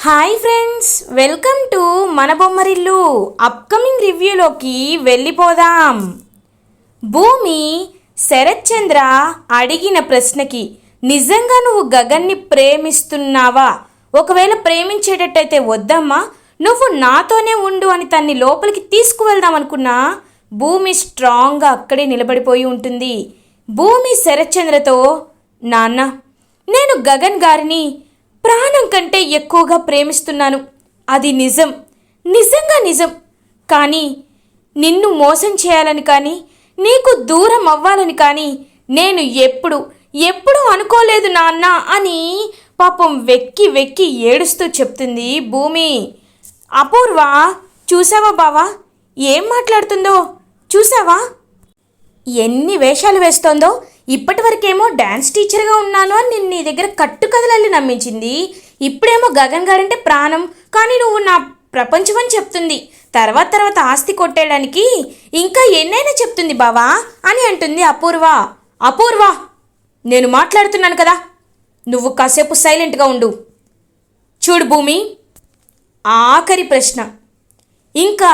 Hi friends, welcome to మన Bommarillu. Upcoming రివ్యూలోకి వెళ్ళిపోదాం. భూమి శరత్ చంద్ర అడిగిన ప్రశ్నకి, నిజంగా నువ్వు గగన్ని ప్రేమిస్తున్నావా? ఒకవేళ ప్రేమించేటట్టయితే వద్దమ్మా, నువ్వు నాతోనే ఉండు అని తన్ని లోపలికి తీసుకువెళ్దాం అనుకున్నా భూమి స్ట్రాంగ్గా అక్కడే నిలబడిపోయి ఉంటుంది. భూమి శరత్ చంద్రతో, నాన్న, నేను గగన్ గారిని ప్రాణం కంటే ఎక్కువగా ప్రేమిస్తున్నాను. అది నిజం, నిజంగా నిజం. కానీ నిన్ను మోసం చేయాలని కానీ, నీకు దూరం అవ్వాలని కానీ నేను ఎప్పుడు అనుకోలేదు నాన్న అని పాపం వెక్కి వెక్కి ఏడుస్తూ చెప్తుంది భూమి. అపూర్వ, చూసావా బావా ఏం మాట్లాడుతుందో? చూసావా ఎన్ని వేషాలు వేస్తోందో? ఇప్పటి వరకేమో డ్యాన్స్ టీచర్గా ఉన్నాను అని నీ దగ్గర కట్టుకథలల్లి నమ్మించింది. ఇప్పుడేమో గగన్ గారంటే ప్రాణం, కానీ నువ్వు నా ప్రపంచం అని చెప్తుంది. తర్వాత ఆస్తి కొట్టేయడానికి ఇంకా ఎన్నైనా చెప్తుంది బావా అని అంటుంది అపూర్వ. అపూర్వ, నేను మాట్లాడుతున్నాను కదా, నువ్వు కాసేపు సైలెంట్గా ఉండు. చూడు భూమి, ఆఖరి ప్రశ్న, ఇంకా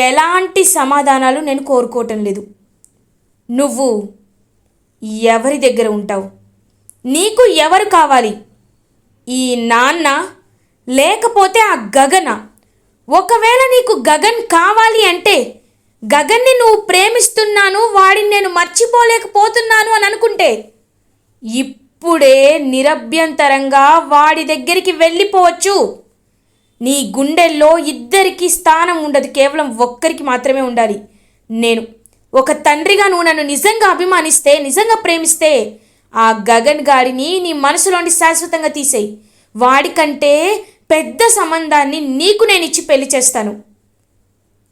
ఎలాంటి సమాధానాలు నేను కోరుకోవటం లేదు. నువ్వు ఎవరి దగ్గర ఉంటావు? నీకు ఎవరు కావాలి? ఈ నాన్న లేకపోతే ఆ గగన? ఒకవేళ నీకు గగన్ కావాలి అంటే, గగన్ని నువ్వు ప్రేమిస్తున్నాను, వాడిని నేను మర్చిపోలేకపోతున్నాను అని అనుకుంటే ఇప్పుడే నిరభ్యంతరంగా వాడి దగ్గరికి వెళ్ళిపోవచ్చు. నీ గుండెల్లో ఇద్దరికి స్థానం ఉండదు, కేవలం ఒక్కరికి మాత్రమే ఉండాలి. నేను ఒక తండ్రిగా నువ్వు నన్ను నిజంగా అభిమానిస్తే, నిజంగా ప్రేమిస్తే ఆ గగన్ గాడిని నీ మనసులోని శాశ్వతంగా తీసేయి. వాడికంటే పెద్ద సంబంధాన్ని నీకు నేను ఇచ్చి పెళ్లి చేస్తాను.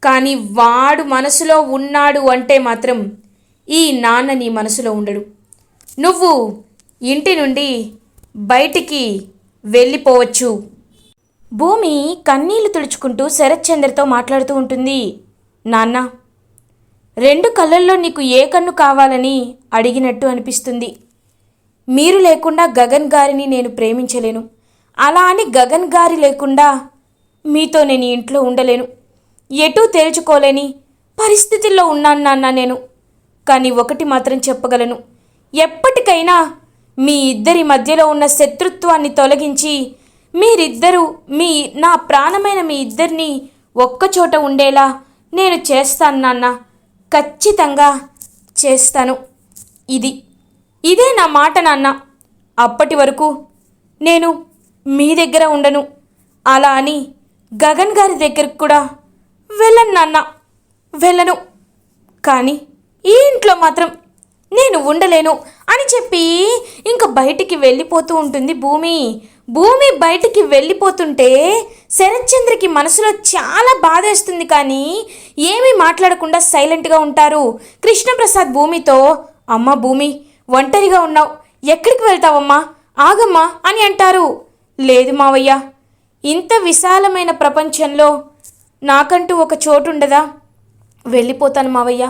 కానీ వాడు మనసులో ఉన్నాడు అంటే మాత్రం ఈ నాన్న నీ మనసులో ఉండడు. నువ్వు ఇంటి నుండి బయటికి వెళ్ళిపోవచ్చు. భూమి కన్నీళ్లు తుడుచుకుంటూ శరత్ చంద్రతో మాట్లాడుతూ ఉంటుంది. నాన్న, రెండు కళ్ళల్లో నీకు ఏ కన్ను కావాలని అడిగినట్టు అనిపిస్తుంది. మీరు లేకుండా గగన్ గారిని నేను ప్రేమించలేను. అలా అని గగన్ గారి లేకుండా మీతో నేను ఇంట్లో ఉండలేను. ఎటూ తేల్చుకోలేని పరిస్థితుల్లో ఉన్నాను నాన్న నేను. కానీ ఒకటి మాత్రం చెప్పగలను, ఎప్పటికైనా మీ ఇద్దరి మధ్యలో ఉన్న శత్రుత్వాన్ని తొలగించి మీరిద్దరూ నా ప్రాణమైన మీ ఇద్దరిని ఒక్కచోట ఉండేలా నేను చేస్తాను నాన్న. ఖచ్చితంగా చేస్తాను. ఇదే నా మాట నాన్న. అప్పటి వరకు నేను మీ దగ్గర ఉండను. అలా అని గగన్ గారి దగ్గరకు కూడా వెళ్ళను నాన్న, వెళ్ళను. కానీ ఈ ఇంట్లో మాత్రం నేను ఉండలేను అని చెప్పి ఇంకా బయటికి వెళ్ళిపోతూ ఉంటుంది భూమి. భూమి బయటికి వెళ్ళిపోతుంటే శరత్ చంద్రకి మనసులో చాలా బాధేస్తుంది, కానీ ఏమీ మాట్లాడకుండా సైలెంట్గా ఉంటారు. కృష్ణప్రసాద్ భూమితో, అమ్మ భూమి, ఒంటరిగా ఉన్నావు, ఎక్కడికి వెళ్తావమ్మా, ఆగమ్మా అని అంటారు. లేదు మావయ్య, ఇంత విశాలమైన ప్రపంచంలో నాకంటూ ఒక చోటు ఉండదా? వెళ్ళిపోతాను మావయ్య,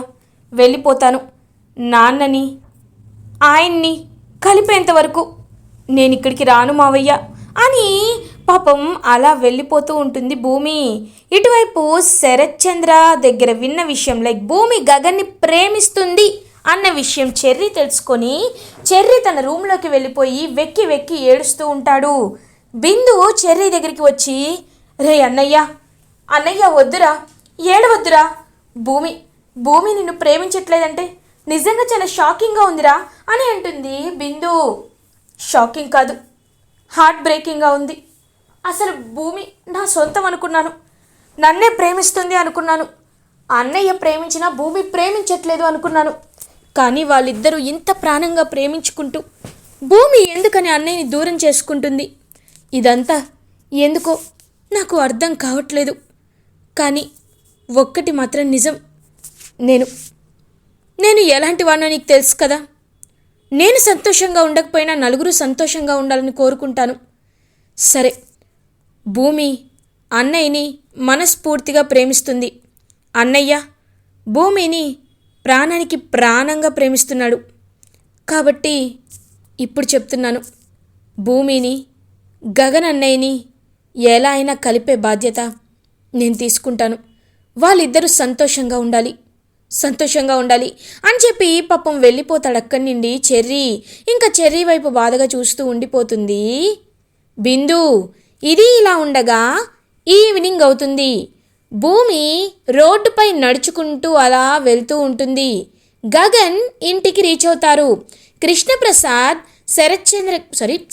వెళ్ళిపోతాను. నాన్నని ఆయన్ని కలిపేంతవరకు నేను ఇక్కడికి రాను మావయ్య అని పాపం అలా వెళ్ళిపోతూ ఉంటుంది భూమి. ఇటువైపు శరత్ చంద్ర దగ్గర విన్న విషయం, లైక్ భూమి గగన్ని ప్రేమిస్తుంది అన్న విషయం చెర్రీ తెలుసుకొని చెర్రీ తన రూమ్లోకి వెళ్ళిపోయి వెక్కి వెక్కి ఏడుస్తూ ఉంటాడు. బిందు చెర్రీ దగ్గరికి వచ్చి, రే అన్నయ్య వద్దురా, ఏడవద్దురా. భూమి నిన్ను ప్రేమించట్లేదంటే నిజంగా చాలా షాకింగ్గా ఉందిరా అని అంటుంది బిందు. షాకింగ్ కాదు, హార్ట్ బ్రేకింగ్గా ఉంది. అసలు భూమి నా సొంతం అనుకున్నాను, నన్నే ప్రేమిస్తుంది అనుకున్నాను. అన్నయ్య ప్రేమించినా భూమి ప్రేమించట్లేదు అనుకున్నాను. కానీ వాళ్ళిద్దరూ ఇంత ప్రాణంగా ప్రేమించుకుంటూ భూమి ఎందుకని అన్నయ్యని దూరం చేసుకుంటుంది? ఇదంతా ఎందుకో నాకు అర్థం కావట్లేదు. కానీ ఒక్కటి మాత్రం నిజం, నేను ఎలాంటి వాడినో నీకు తెలుసు కదా. నేను సంతోషంగా ఉండకపోయినా నలుగురు సంతోషంగా ఉండాలని కోరుకుంటాను. సరే, భూమి అన్నయ్యని మనస్ఫూర్తిగా ప్రేమిస్తుంది. అన్నయ్య భూమిని ప్రాణానికి ప్రాణంగా ప్రేమిస్తున్నాడు. కాబట్టి ఇప్పుడు చెప్తున్నాను, భూమిని గగన్ అన్నయ్యని ఎలా అయినా కలిపే బాధ్యత నేను తీసుకుంటాను. వాళ్ళిద్దరూ సంతోషంగా ఉండాలి అని చెప్పి పాపం వెళ్ళిపోతాడు అక్కడి నుండి చెర్రీ. ఇంకా చెర్రీ వైపు బాధగా చూస్తూ ఉండిపోతుంది బిందు. ఇది ఇలా ఉండగా ఈవినింగ్ అవుతుంది. భూమి రోడ్డుపై నడుచుకుంటూ అలా వెళ్తూ ఉంటుంది. గగన్ ఇంటికి రీచ్ అవుతారు. కృష్ణప్రసాద్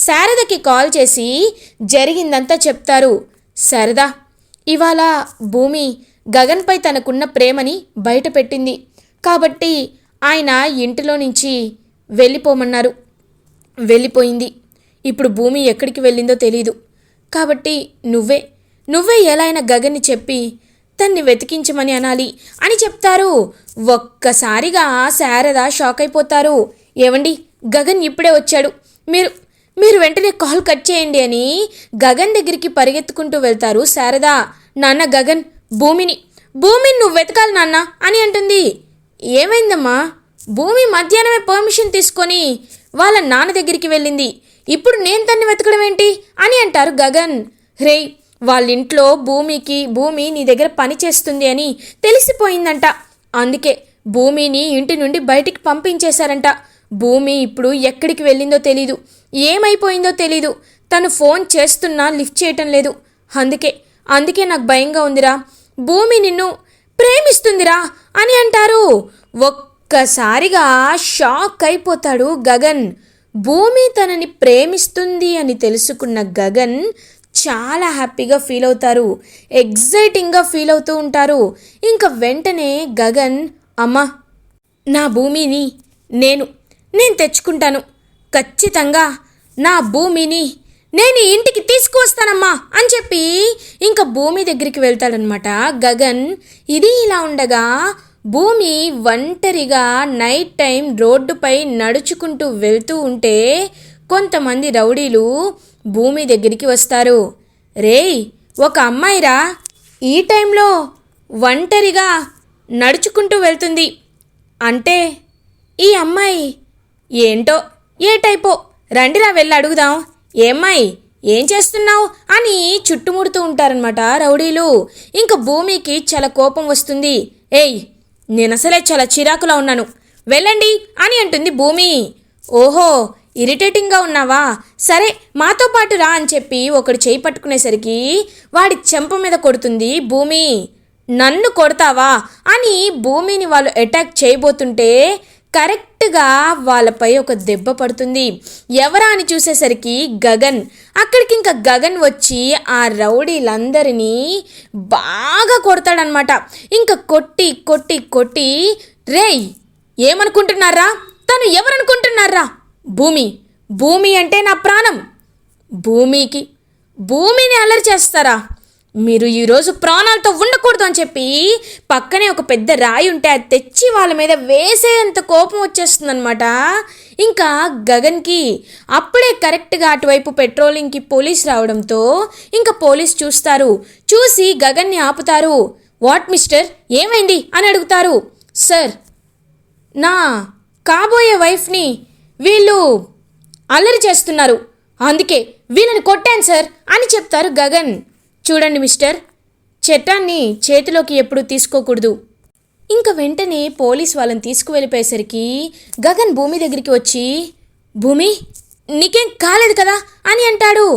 శారదకి కాల్ చేసి జరిగిందంతా చెప్తారు. శారద, ఇవాళ భూమి గగన్పై తనకున్న ప్రేమని బయట పెట్టింది కాబట్టి ఆయన ఇంటిలో నుంచి వెళ్ళిపోమన్నారు. వెళ్ళిపోయింది. ఇప్పుడు భూమి ఎక్కడికి వెళ్ళిందో తెలీదు. కాబట్టి నువ్వే ఎలా అయినా గగన్ని చెప్పి తన్ని వెతికించమని అనాలి అని చెప్తారు. ఒక్కసారిగా శారద షాక్ అయిపోతారు. ఏవండి, గగన్ ఇప్పుడే వచ్చాడు, మీరు వెంటనే కాల్ కట్ చేయండి అని గగన్ దగ్గరికి పరిగెత్తుకుంటూ వెళ్తారు శారద. నాన్న, గగన్ భూమిని నువ్వు వెతకాలి నాన్న అని అంటుంది. ఏమైందమ్మా? భూమి మధ్యాహ్నమే పర్మిషన్ తీసుకొని వాళ్ళ నాన్న దగ్గరికి వెళ్ళింది. ఇప్పుడు నేను తన్ని వెతకడం ఏంటి అని అంటారు గగన్. రేయ్, వాళ్ళింట్లో భూమి నీ దగ్గర పని చేస్తుంది అని తెలిసిపోయిందంట. అందుకే భూమిని ఇంటి నుండి బయటికి పంపించేశారంట. భూమి ఇప్పుడు ఎక్కడికి వెళ్ళిందో తెలీదు, ఏమైపోయిందో తెలీదు. తను ఫోన్ చేస్తున్నా లిఫ్ట్ చేయటం లేదు. అందుకే నాకు భయంగా ఉందిరా. భూమి నిన్ను ప్రేమిస్తుందిరా అని అంటారు. ఒక్కసారిగా షాక్ అయిపోతాడు గగన్. భూమి తనని ప్రేమిస్తుంది అని తెలుసుకున్న గగన్ చాలా హ్యాపీగా ఫీల్ అవుతారు. ఎగ్జైటింగ్గా ఫీల్ అవుతూ ఉంటారు. ఇంకా వెంటనే గగన్, అమ్మా, నా భూమిని నేను తెచ్చుకుంటాను. ఖచ్చితంగా నా భూమిని నేను ఇంటికి తీసుకువస్తానమ్మా అని చెప్పి ఇంకా భూమి దగ్గరికి వెళ్తాడనమాట గగన్. ఇది ఇలా ఉండగా భూమి ఒంటరిగా నైట్ టైం రోడ్డుపై నడుచుకుంటూ వెళ్తూ ఉంటే కొంతమంది రౌడీలు భూమి దగ్గరికి వస్తారు. రేయ్, ఒక అమ్మాయిరా ఈ టైంలో ఒంటరిగా నడుచుకుంటూ వెళ్తుంది అంటే ఈ అమ్మాయి ఏంటో ఏ టైపో, రండిరా వెళ్ళి అడుగుదాం. ఏమ్మాయి, ఏం చేస్తున్నావు అని చుట్టుముడుతూ ఉంటారనమాట రౌడీలు. ఇంకా భూమికి చాలా కోపం వస్తుంది. ఏయ్, నేను అసలే చాలా చిరాకులా ఉన్నాను, వెళ్ళండి అని అంటుంది భూమి. ఓహో, ఇరిటేటింగ్గా ఉన్నావా? సరే, మాతో పాటు రా అని చెప్పి ఒకడు చేయి పట్టుకునేసరికి వాడి చెంప మీద కొడుతుంది భూమి. నన్ను కొడతావా అని భూమిని వాళ్ళు అటాక్ చేయబోతుంటే కరెక్ట్గా వాళ్ళపై ఒక దెబ్బ పడుతుంది. ఎవరా అని చూసేసరికి గగన్. అక్కడికి ఇంకా గగన్ వచ్చి ఆ రౌడీలందరినీ బాగా కొడతాడనమాట. ఇంకా కొట్టి కొట్టి కొట్టి, రేయ్, ఏమనుకుంటున్నారా? తను ఎవరనుకుంటున్నారా? భూమి అంటే నా ప్రాణం. భూమిని అల్లరి చేస్తారా? మీరు ఈరోజు ప్రాణాలతో ఉండకూడదు అని చెప్పి పక్కనే ఒక పెద్ద రాయి ఉంటే అది తెచ్చి వాళ్ళ మీద వేసేంత కోపం వచ్చేస్తుందనమాట. ఇంకా గగన్కి అప్పుడే కరెక్ట్గా అటువైపు పెట్రోలింగ్కి పోలీస్ రావడంతో ఇంకా పోలీస్ చూసి గగన్ని ఆపుతారు. వాట్ మిస్టర్, ఏమైంది అని అడుగుతారు. సార్, నా కాబోయే వైఫ్ని వీళ్ళు అల్లరి చేస్తున్నారు, అందుకే వీళ్ళని కొట్టాను సార్ అని చెప్తారు గగన్. చూడండి మిస్టర్, చట్టాన్ని చేతిలోకి ఎప్పుడూ తీసుకోకూడదు. ఇంకా వెంటనే పోలీస్ వాళ్ళని తీసుకువెళ్ళిపోయేసరికి గగన్ భూమి దగ్గరికి వచ్చి, భూమి, నీకేం కాలేదు కదా అని అంటాడు.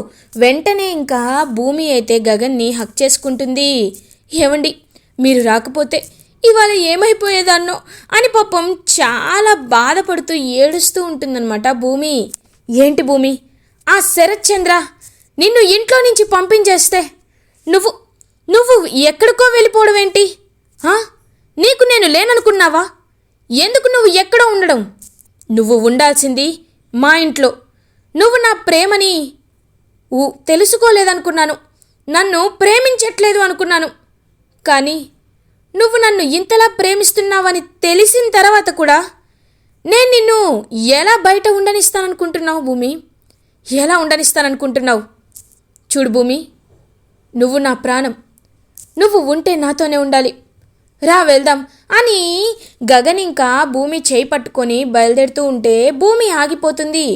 వెంటనే ఇంకా భూమి అయితే గగన్ని హక్ చేసుకుంటుంది. ఏవండి, మీరు రాకపోతే ఇవాళ ఏమైపోయేదాన్నో అని పాపం చాలా బాధపడుతూ ఏడుస్తూ ఉంటుందన్నమాట భూమి. ఏంటి భూమి, ఆ శరత్ చంద్ర నిన్ను ఇంట్లో నుంచి పంపించేస్తే నువ్వు ఎక్కడికో వెళ్ళిపోవడం ఏంటి? నీకు నేను లేననుకున్నావా? ఎందుకు నువ్వు ఎక్కడో ఉండడం? నువ్వు ఉండాల్సింది మా ఇంట్లో. నువ్వు నా ప్రేమని తెలుసుకోలేదనుకున్నాను, నన్ను ప్రేమించట్లేదు అనుకున్నాను. కానీ నువ్వు నన్ను ఇంతలా ప్రేమిస్తున్నావని తెలిసిన తర్వాత కూడా నేను నిన్ను ఎలా బయట ఉండనిస్తాననుకుంటున్నావు భూమి? ఎలా ఉండనిస్తాననుకుంటున్నావు? చూడు భూమి, నువ్వు నా ప్రాణం. నువ్వు ఉంటే నాతోనే ఉండాలి. రా వెళ్దాం అని గగన్ ఇంకా భూమి చేయి పట్టుకొని బయలుదేరుతూ ఉంటే భూమి ఆగిపోతుంది.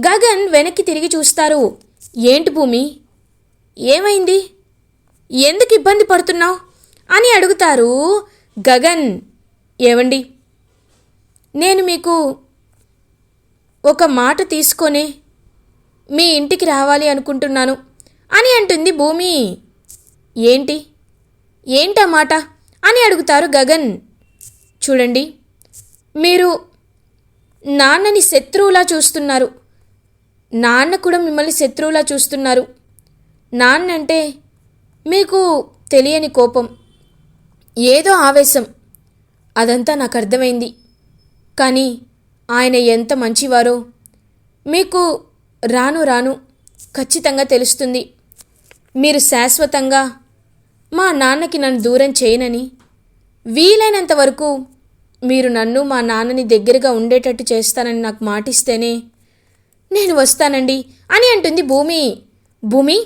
గగన్ వెనక్కి తిరిగి చూస్తారు. ఏంటి భూమి, ఏమైంది? ఎందుకు ఇబ్బంది పడుతున్నావు అని అడుగుతారు గగన్. ఏవండి, నేను మీకు ఒక మాట తీసుకొని మీ ఇంటికి రావాలి అనుకుంటున్నాను అని అంటుంది భూమి. ఏంటా మాట అని అడుగుతారు గగన్. చూడండి, మీరు నాన్నని శత్రువులా చూస్తున్నారు, నాన్న కూడా మిమ్మల్ని శత్రువులా చూస్తున్నారు. నాన్న అంటే మీకు తెలియని కోపం, ఏదో ఆవేశం, అదంతా నాకు అర్థమైంది. కానీ ఆయన ఎంత మంచివారో మీకు రాను రాను ఖచ్చితంగా తెలుస్తుంది. మీరు శాశ్వతంగా మా నాన్నకి నన్ను దూరం చేయనని, వీలైనంత వరకు మీరు నన్ను మా నాన్నని దగ్గరగా ఉండేటట్టు చేస్తానని నాకు మాటిస్తేనే నేను వస్తానండి అని అంటుంది భూమి. భూమి,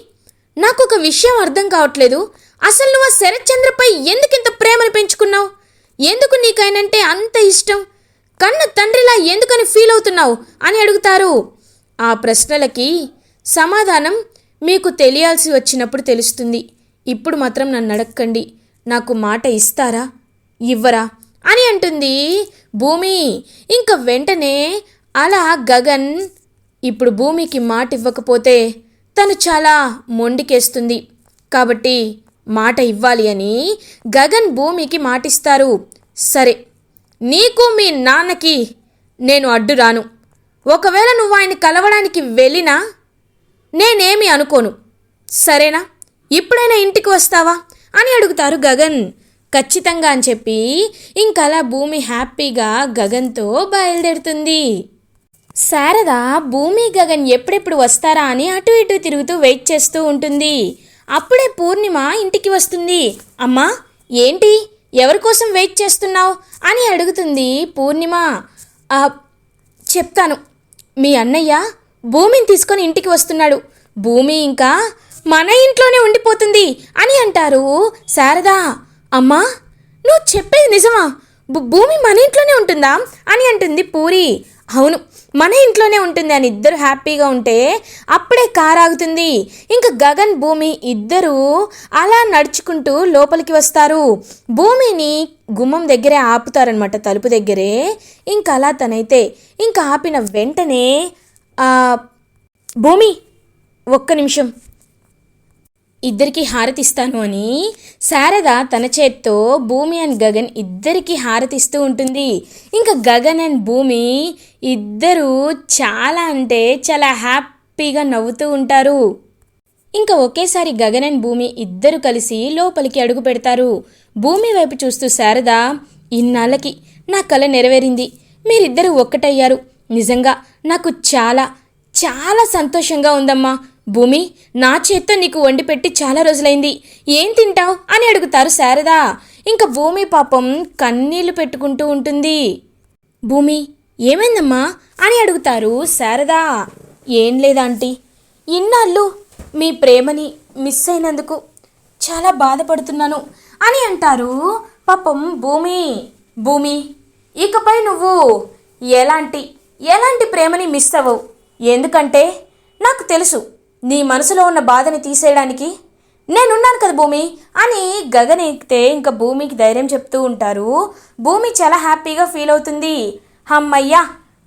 నాకు ఒక విషయం అర్థం కావట్లేదు. అసలు నువ్వు ఆ శరత్చంద్రపై ఎందుకింత ప్రేమను పెంచుకున్నావు? ఎందుకు నీకైనంటే అంత ఇష్టం? కన్న తండ్రిలా ఎందుకని ఫీల్ అవుతున్నావు అని అడుగుతారు. ఆ ప్రశ్నలకి సమాధానం మీకు తెలియాల్సి వచ్చినప్పుడు తెలుస్తుంది. ఇప్పుడు మాత్రం నన్ను అడగకండి. నాకు మాట ఇస్తారా, ఇవ్వరా అని అంటుంది భూమి. ఇంక వెంటనే అలా గగన్ ఇప్పుడు భూమికి మాట ఇవ్వకపోతే తను చాలా మొండికేస్తుంది. కాబట్టి మాట ఇవ్వాలి అని గగన్ భూమికి మాటిస్తారు. సరే, నీకు మీ నాన్నకి నేను అడ్డు రాను. ఒకవేళ నువ్వు ఆయన కలవడానికి వెళ్ళినా నేనేమి అనుకోను, సరేనా? ఇప్పుడైనా ఇంటికి వస్తావా అని అడుగుతారు గగన్. ఖచ్చితంగా అని చెప్పి ఇంకలా భూమి హ్యాపీగా గగన్తో బయలుదేరుతుంది. శారద భూమి గగన్ ఎప్పుడెప్పుడు వస్తారా అని అటు ఇటు తిరుగుతూ వెయిట్ చేస్తూ ఉంటుంది. అప్పుడే పూర్ణిమ ఇంటికి వస్తుంది. అమ్మా, ఏంటి, ఎవరి కోసం వెయిట్ చేస్తున్నావు అని అడుగుతుంది పూర్ణిమ. చెప్తాను, మీ అన్నయ్య భూమిని తీసుకొని ఇంటికి వస్తున్నాడు. భూమి ఇంకా మన ఇంట్లోనే ఉండిపోతుంది అని అంటారు శారద. అమ్మా, నువ్వు చెప్పేది నిజమా? భూమి మన ఇంట్లోనే ఉంటుందా అని అంటుంది పూరి. అవును, మన ఇంట్లోనే ఉంటుంది అని ఇద్దరు హ్యాపీగా ఉంటే అప్పుడే కారు ఆగుతుంది. ఇంకా గగన్ భూమి ఇద్దరూ అలా నడుచుకుంటూ లోపలికి వస్తారు. భూమిని గుమ్మం దగ్గరే ఆపుతారనమాట, తలుపు దగ్గరే. ఇంకా అలా తనైతే ఇంకా ఆపిన వెంటనే భూమి, ఒక్క నిమిషం, ఇద్దరికి హారతిస్తాను అని శారద తన చేత్తో భూమి అండ్ గగన్ ఇద్దరికి హారతిస్తూ ఉంటుంది. ఇంకా గగన్ అండ్ భూమి ఇద్దరూ చాలా అంటే చాలా హ్యాపీగా నవ్వుతూ ఉంటారు. ఇంకా ఒకేసారి గగన్ అండ్ భూమి ఇద్దరు కలిసి లోపలికి అడుగు పెడతారు. భూమి వైపు చూస్తూ శారద, ఇన్నాళ్ళకి నా కల నెరవేరింది, మీరిద్దరూ ఒక్కటయ్యారు. నిజంగా నాకు చాలా చాలా సంతోషంగా ఉందమ్మా. భూమి, నా చేత్తో నీకు వండి పెట్టి చాలా రోజులైంది, ఏం తింటావు అని అడుగుతారు శారద. ఇంకా భూమి పాపం కన్నీళ్లు పెట్టుకుంటూ ఉంటుంది. భూమి, ఏమైందమ్మా అని అడుగుతారు శారద. ఏం లేదాంటీ, ఇన్నాళ్ళు మీ ప్రేమని మిస్ అయినందుకు చాలా బాధపడుతున్నాను అని అంటారు పాపం భూమి. భూమి, ఇకపై నువ్వు ఎలాంటి ప్రేమని మిస్ అవ్వవు. ఎందుకంటే నాకు తెలుసు, నీ మనసులో ఉన్న బాధని తీసేయడానికి నేనున్నాను కదా భూమి అని గగన్ ఎక్కితే ఇంకా భూమికి ధైర్యం చెప్తూ ఉంటారు. భూమి చాలా హ్యాపీగా ఫీల్ అవుతుంది. అమ్మయ్యా,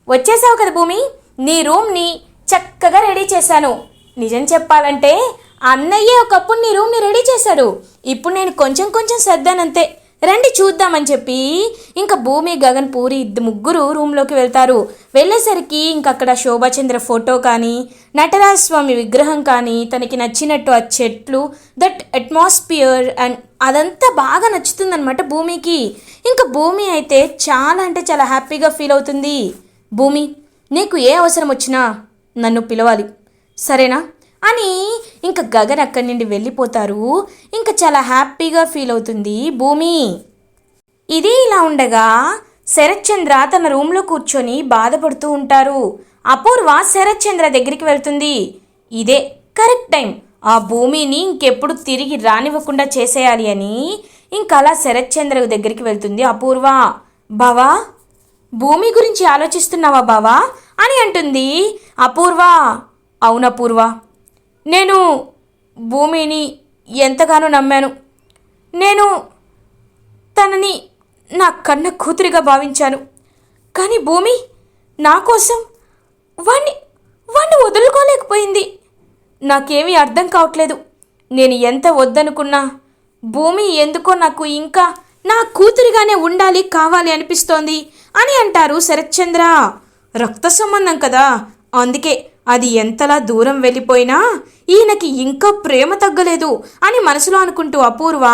వచ్చేసావు కదా భూమి, నీ రూమ్ని చక్కగా రెడీ చేశాను. నిజం చెప్పాలంటే అన్నయ్యే ఒకప్పుడు నీ రూమ్ని రెడీ చేశాడు. ఇప్పుడు నేను కొంచెం సర్దానంతే, రండి చూద్దామని చెప్పి ఇంకా భూమి గగన్ పూరి ముగ్గురు రూమ్లోకి వెళ్తారు. వెళ్ళేసరికి ఇంకక్కడ శోభాచంద్ర ఫోటో కానీ, నటరాజ స్వామి విగ్రహం కానీ, తనకి నచ్చినట్టు ఆ చెట్లు, దట్ అట్మాస్ఫియర్ అండ్ అదంతా బాగా నచ్చుతుందనమాట భూమికి. ఇంకా భూమి అయితే చాలా అంటే చాలా హ్యాపీగా ఫీల్ అవుతుంది. భూమి, నీకు ఏ అవసరం వచ్చినా నన్ను పిలవాలి, సరేనా అని ఇంకా గగన్ అక్కడి నుండి వెళ్ళిపోతారు. ఇంకా చాలా హ్యాపీగా ఫీల్ అవుతుంది భూమి. ఇది ఇలా ఉండగా శరత్చంద్ర తన రూమ్లో కూర్చొని బాధపడుతూ ఉంటారు. అపూర్వ శరత్చంద్ర దగ్గరికి వెళ్తుంది. ఇదే కరెక్ట్ టైం, ఆ భూమిని ఇంకెప్పుడు తిరిగి రానివ్వకుండా చేసేయాలి అని ఇంకలా శరత్చంద్ర దగ్గరికి వెళ్తుంది అపూర్వ. బావా, భూమి గురించి ఆలోచిస్తున్నావా బావా అని అంటుంది అపూర్వ. అవునపూర్వ, నేను భూమిని ఎంతగానో నమ్మాను. నేను తనని నా కన్న కూతురిగా భావించాను. కానీ భూమి నా కోసం వాణ్ణి వదులుకోలేకపోయింది. నాకేమీ అర్థం కావట్లేదు. నేను ఎంత వద్దనుకున్నా భూమి ఎందుకో నాకు ఇంకా నా కూతురిగానే ఉండాలి, కావాలి అనిపిస్తోంది అని అంటారు శరత్చంద్ర. రక్త సంబంధం కదా, అందుకే అది ఎంతలా దూరం వెళ్ళిపోయినా ఈయనకి ఇంకా ప్రేమ తగ్గలేదు అని మనసులో అనుకుంటూ అపూర్వ,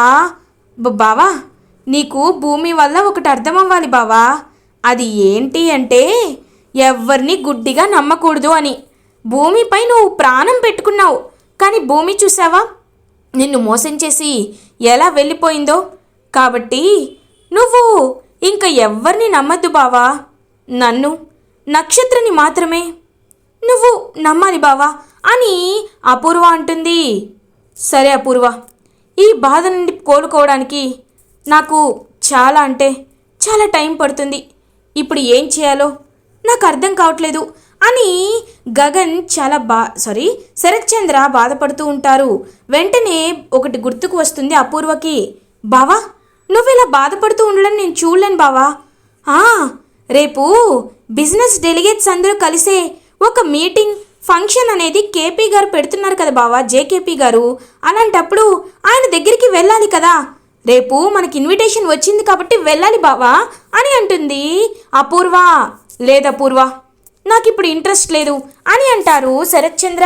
బావా నీకు భూమి వల్ల ఒకటి అర్థమవ్వాలి బావా. అది ఏంటి అంటే ఎవ్వరిని గుడ్డిగా నమ్మకూడదు అని. భూమిపై నువ్వు ప్రాణం పెట్టుకున్నావు, కానీ భూమి చూసావా నిన్ను మోసం చేసి ఎలా వెళ్ళిపోయిందో. కాబట్టి నువ్వు ఇంకా ఎవ్వరిని నమ్మద్దు బావా. నన్ను, నక్షత్రని మాత్రమే నువ్వు నమ్మాలి బావా అని అపూర్వ అంటుంది. సరే అపూర్వ, ఈ బాధ నుండి కోలుకోవడానికి నాకు చాలా టైం పడుతుంది. ఇప్పుడు ఏం చేయాలో నాకు అర్థం కావట్లేదు అని గగన్ శరత్చంద్ర బాధపడుతూ ఉంటారు. వెంటనే ఒకటి గుర్తుకు వస్తుంది అపూర్వకి. బావా నువ్వు ఇలా బాధపడుతూ ఉండడం నేను చూడలేను బావా. రేపు బిజినెస్ డెలిగేట్స్ అందరూ కలిసే ఒక మీటింగ్ ఫంక్షన్ అనేది కేపీ గారు పెడుతున్నారు కదా బావా, జేకేపీ గారు. అలాంటప్పుడు ఆయన దగ్గరికి వెళ్ళాలి కదా. రేపు మనకి ఇన్విటేషన్ వచ్చింది కాబట్టి వెళ్ళాలి బావా అని అంటుంది అపూర్వ. లేదపూర్వ, నాకు ఇప్పుడు ఇంట్రెస్ట్ లేదు అని అంటారు శరత్చంద్ర.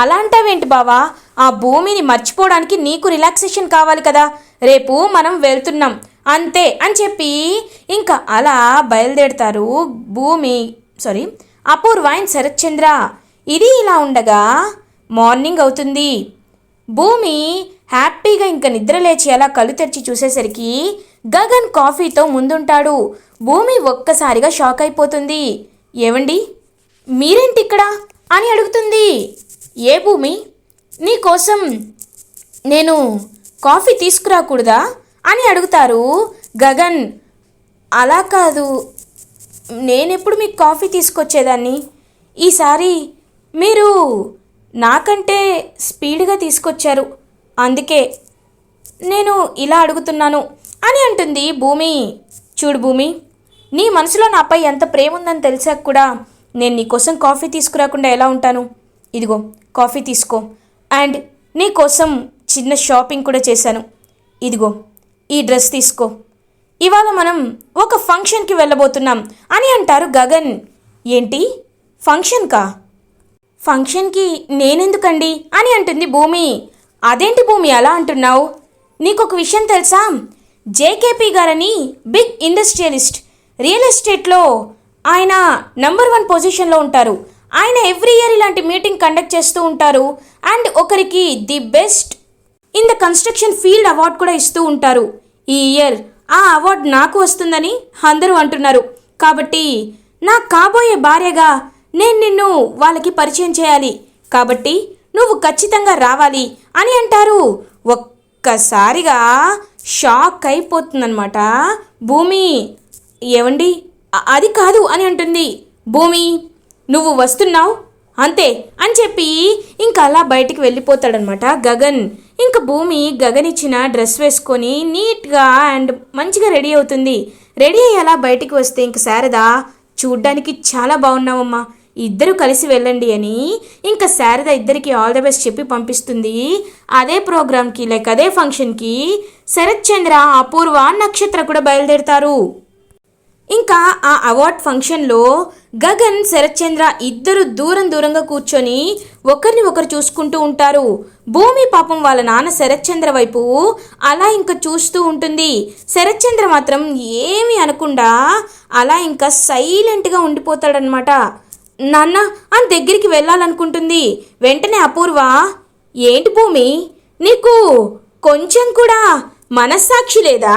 అలా అంటావేంటి బావా, ఆ భూమిని మర్చిపోవడానికి నీకు రిలాక్సేషన్ కావాలి కదా. రేపు మనం వెళ్తున్నాం అంతే అని చెప్పి ఇంకా అలా బయలుదేరుతారు అపూర్వ అండ్ శరత్చంద్ర. ఇది ఇలా ఉండగా మార్నింగ్ అవుతుంది. భూమి హ్యాపీగా ఇంకా నిద్రలేచి అలా కళ్ళు తెరిచి చూసేసరికి గగన్ కాఫీతో ముందుంటాడు. భూమి ఒక్కసారిగా షాక్ అయిపోతుంది. ఏవండి మీరేంటి ఇక్కడ అని అడుగుతుంది. ఏ భూమి, నీకోసం నేను కాఫీ తీసుకురాకూడదా అని అడుగుతారు గగన్. అలా కాదు, నేనెప్పుడు మీకు కాఫీ తీసుకొచ్చేదాన్ని. ఈసారి మీరు నాకంటే స్పీడ్గా తీసుకొచ్చారు, అందుకే నేను ఇలా అడుగుతున్నాను అని అంటుంది భూమి. చూడు భూమి, నీ మనసులో నాపై ఎంత ప్రేమ ఉందని తెలిసాక కూడా నేను నీకోసం కాఫీ తీసుకురాకుండా ఎలా ఉంటాను. ఇదిగో కాఫీ తీసుకో, అండ్ నీకోసం చిన్న షాపింగ్ కూడా చేశాను. ఇదిగో ఈ డ్రెస్ తీసుకో, ఇవాళ మనం ఒక ఫంక్షన్కి వెళ్ళబోతున్నాం అని అంటారు గగన్. ఏంటి ఫంక్షన్కా? ఫంక్షన్కి నేనెందుకండి అని అంటుంది భూమి. అదేంటి భూమి అలా అంటున్నావు? నీకొక విషయం తెలుసా, జేకేపీ గారని బిగ్ ఇండస్ట్రియలిస్ట్, రియల్ ఎస్టేట్లో ఆయన నంబర్ 1 పొజిషన్లో ఉంటారు. ఆయన ఎవ్రీ ఇయర్ ఇలాంటి మీటింగ్ కండక్ట్ చేస్తూ ఉంటారు. అండ్ ఒకరికి the best in the construction field award కూడా ఇస్తూ ఉంటారు. ఈ ఇయర్ ఆ అవార్డు నాకు వస్తుందని అందరూ అంటున్నారు. కాబట్టి నా కాబోయే భార్యగా నేను నిన్ను వాళ్ళకి పరిచయం చేయాలి. కాబట్టి నువ్వు ఖచ్చితంగా రావాలి అని అంటారు. ఒక్కసారిగా షాక్ అయిపోతుందన్నమాట భూమి. ఏవండి అది కాదు అని అంటుంది భూమి. నువ్వు వస్తున్నావు అంతే అని చెప్పి ఇంకా అలా బయటికి వెళ్ళిపోతాడనమాట గగన్. ఇంకా భూమి గగన్ ఇచ్చిన డ్రెస్ వేసుకొని నీట్గా అండ్ మంచిగా రెడీ అవుతుంది. రెడీ అయ్యి అలా బయటికి వస్తే ఇంక శారద, చూడ్డానికి చాలా బాగున్నావమ్మా, ఇద్దరు కలిసి వెళ్ళండి అని ఇంకా శారద ఇద్దరికి ఆల్ ద బెస్ట్ చెప్పి పంపిస్తుంది. అదే ప్రోగ్రామ్కి అదే ఫంక్షన్కి శరత్చంద్ర, అపూర్వ, నక్షత్ర కూడా బయలుదేరుతారు. ఇంకా ఆ అవార్డ్ ఫంక్షన్లో గగన్, శరత్చంద్ర ఇద్దరు దూరంగా కూర్చొని ఒకరిని ఒకరు చూసుకుంటూ ఉంటారు. భూమి పాపం వాళ్ళ నాన్న శరత్చంద్ర వైపు అలా ఇంకా చూస్తూ ఉంటుంది. శరత్చంద్ర మాత్రం ఏమీ అనకుండా అలా ఇంకా సైలెంట్గా ఉండిపోతాడనమాట. నాన్న అని దగ్గరికి వెళ్ళాలనుకుంటుంది. వెంటనే అపూర్వ, ఏంటి భూమి, నీకు కొంచెం కూడా మనస్సాక్షి లేదా?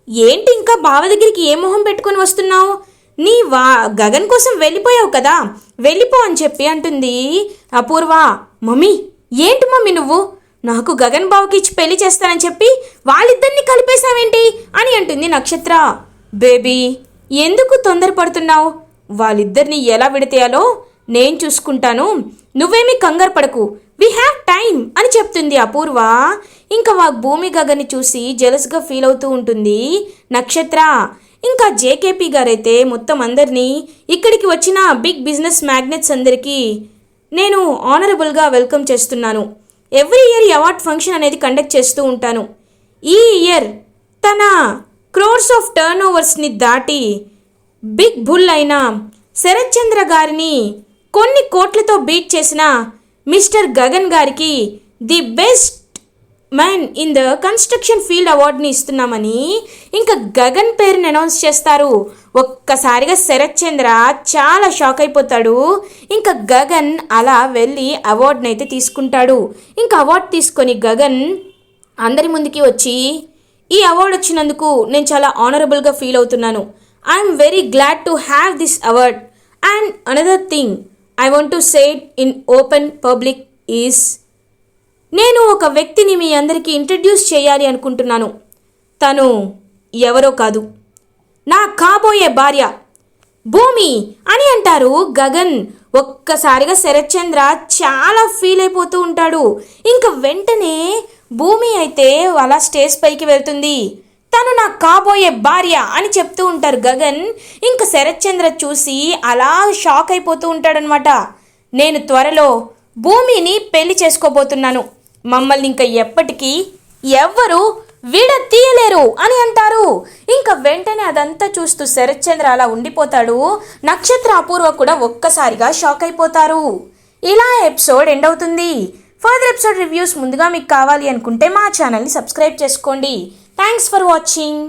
ఏంటి ఇంకా బావ దగ్గరికి ఏ మొహం పెట్టుకొని వస్తున్నావు? నీ గగన్ కోసం వెళ్ళిపోయావు కదా, వెళ్ళిపో అని చెప్పి అంటుంది అపూర్వ. మమ్మీ ఏంటి మమ్మీ నువ్వు నాకు గగన్ బావకి ఇచ్చి పెళ్లి చేస్తానని చెప్పి వాళ్ళిద్దరిని కలిపేశావేంటి అని అంటుంది నక్షత్ర. బేబీ ఎందుకు తొందరపడుతున్నావు? వాళ్ళిద్దరిని ఎలా విడతేయాలో నేను చూసుకుంటాను, నువ్వేమీ కంగారు పడకు. వీ హ్యావ్ టైం అని చెప్తుంది అపూర్వ. ఇంకా భూమి గగన్ని చూసి జెలస్గా ఫీల్ అవుతూ ఉంటుంది నక్షత్ర. ఇంకా జేకేపీ గారైతే మొత్తం అందరినీ, ఇక్కడికి వచ్చిన బిగ్ బిజినెస్ మ్యాగ్నెట్స్ అందరికీ నేను ఆనరబుల్గా వెల్కమ్ చేస్తున్నాను. ఎవ్రీ ఇయర్ ఈ అవార్డ్ ఫంక్షన్ అనేది కండక్ట్ చేస్తూ ఉంటాను. ఈ ఇయర్ తన క్రోర్స్ ఆఫ్ టర్న్ ఓవర్స్ని దాటి బిగ్ బుల్ అయిన శరత్ చంద్ర గారిని కొన్ని కోట్లతో బీట్ చేసిన మిస్టర్ గగన్ గారికి the best man in the construction field అవార్డుని ఇస్తున్నామని ఇంకా గగన్ పేరుని అనౌన్స్ చేస్తారు. ఒక్కసారిగా శరత్ చంద్ర చాలా షాక్ అయిపోతాడు. ఇంకా గగన్ అలా వెళ్ళి అవార్డుని అయితే తీసుకుంటాడు. ఇంకా అవార్డు తీసుకొని గగన్ అందరి ముందుకి వచ్చి, ఈ అవార్డు వచ్చినందుకు నేను చాలా ఆనరబుల్గా ఫీల్ అవుతున్నాను. I'm very glad to have this award. And another thing I want to say it in open public is, నేను ఒక వ్యక్తిని మీ అందరికీ ఇంట్రడ్యూస్ చేయాలి అనుకుంటున్నాను. తను ఎవరో కాదు, నా కాబోయే భార్య భూమి అని అంటారు గగన్. ఒక్కసారిగా శరత్ చంద్ర చాలా ఫీల్ అయిపోతూ ఉంటాడు. ఇంకా వెంటనే భూమి అయితే అలా స్టేజ్ పైకి వెళ్తుంది. తను నా కాబోయే భార్య అని చెప్తూ ఉంటారు గగన్. ఇంకా శరత్ చంద్ర చూసి అలా షాక్ అయిపోతూ ఉంటాడనమాట. నేను త్వరలో భూమిని పెళ్లి చేసుకోబోతున్నాను. మమ్మల్ని ఇంకా ఎప్పటికీ ఎవ్వరూ విడతీయలేరు అని అంటారు. ఇంకా వెంటనే అదంతా చూస్తూ శరత్ చంద్ర అలా ఉండిపోతాడు. నక్షత్ర అపూర్వ కూడా ఒక్కసారిగా షాక్ అయిపోతారు. ఇలా ఎపిసోడ్ ఎండ్ అవుతుంది. ఫర్దర్ ఎపిసోడ్ రివ్యూస్ ముందుగా మీకు కావాలి అనుకుంటే మా ఛానల్ని సబ్స్క్రైబ్ చేసుకోండి. Thanks for watching.